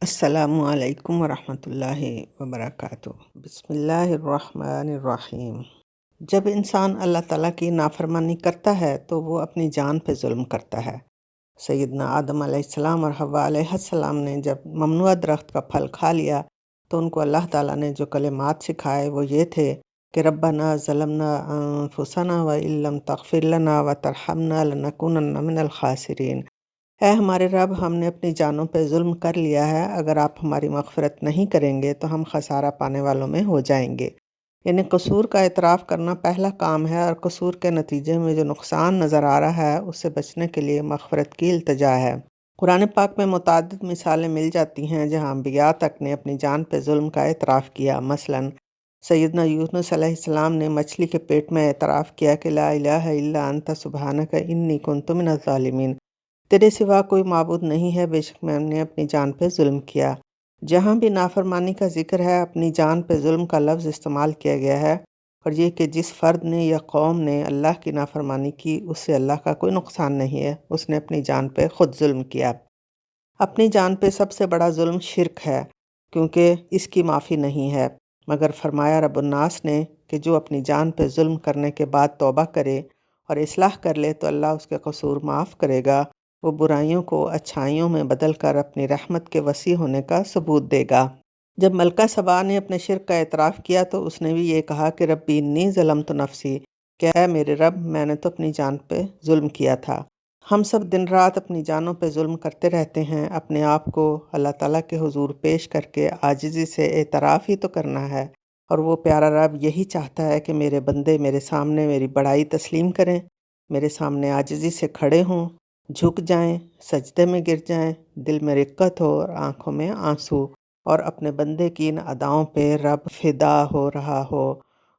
السلام علیکم ورحمۃ اللہ وبرکاتہ۔ بسم اللہ الرحمن الرحیم۔ جب انسان اللہ تعالیٰ کی نافرمانی کرتا ہے تو وہ اپنی جان پہ ظلم کرتا ہے۔ سیدنا آدم علیہ السلام اور حوا علیہ السلام نے جب ممنوع درخت کا پھل کھا لیا تو ان کو اللہ تعالیٰ نے جو کلمات سکھائے وہ یہ تھے کہ ربنا ظلمنا انفسنا وان لم تغفر لنا وترحمنا لنکونن من الخاسرین۔ اے ہمارے رب، ہم نے اپنی جانوں پہ ظلم کر لیا ہے، اگر آپ ہماری مغفرت نہیں کریں گے تو ہم خسارہ پانے والوں میں ہو جائیں گے۔ یعنی قصور کا اعتراف کرنا پہلا کام ہے، اور قصور کے نتیجے میں جو نقصان نظر آ رہا ہے اس سے بچنے کے لیے مغفرت کی التجا ہے۔ قرآن پاک میں متعدد مثالیں مل جاتی ہیں جہاں انبیاء تک نے اپنی جان پہ ظلم کا اعتراف کیا۔ مثلاً سیدنا یونس علیہ السلام نے مچھلی کے پیٹ میں اعتراف کیا کہ لا الہ الا انت سبحانک انی کنت من الظالمین، تیرے سوا کوئی معبود نہیں ہے، بے شک میں نے اپنی جان پہ ظلم کیا۔ جہاں بھی نافرمانی کا ذکر ہے اپنی جان پہ ظلم کا لفظ استعمال کیا گیا ہے، اور یہ کہ جس فرد نے یا قوم نے اللہ کی نافرمانی کی اس سے اللہ کا کوئی نقصان نہیں ہے، اس نے اپنی جان پہ خود ظلم کیا۔ اپنی جان پہ سب سے بڑا ظلم شرک ہے، کیونکہ اس کی معافی نہیں ہے، مگر فرمایا رب الناس نے کہ جو اپنی جان پہ ظلم کرنے کے بعد توبہ کرے اور اصلاح کر لے تو اللہ اس کے قصور معاف کرے گا، وہ برائیوں کو اچھائیوں میں بدل کر اپنی رحمت کے وسیع ہونے کا ثبوت دے گا۔ جب ملکہ سبا نے اپنے شرک کا اعتراف کیا تو اس نے بھی یہ کہا کہ ربی انی ظلمت نفسی، کہ اے میرے رب، میں نے تو اپنی جان پہ ظلم کیا تھا۔ ہم سب دن رات اپنی جانوں پہ ظلم کرتے رہتے ہیں، اپنے آپ کو اللہ تعالیٰ کے حضور پیش کر کے عاجزی سے اعتراف ہی تو کرنا ہے، اور وہ پیارا رب یہی چاہتا ہے کہ میرے بندے میرے سامنے میری بڑائی تسلیم کریں، میرے سامنے عاجزی سے کھڑے ہوں، جھک جائیں، سجدے میں گر جائیں، دل میں رقت ہو اور آنکھوں میں آنسو، اور اپنے بندے کی ان اداؤں پہ رب فدا ہو رہا ہو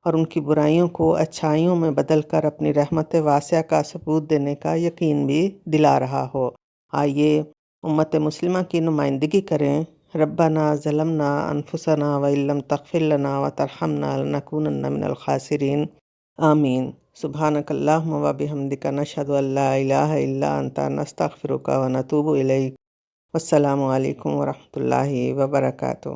اور ان کی برائیوں کو اچھائیوں میں بدل کر اپنی رحمت واسعہ کا ثبوت دینے کا یقین بھی دلا رہا ہو۔ آئیے امت مسلمہ کی نمائندگی کریں۔ ربنا ظلمنا انفسنا وان لم تغفر لنا وترحمنا لنکونن من الخاسرین۔ آمین۔ سبحانک اللہم و بحمدک، نشہد ان لا الہ الا انت، نستغفرک و نتوب الیک۔ والسلام علیکم ورحمۃ اللہ وبرکاتہ۔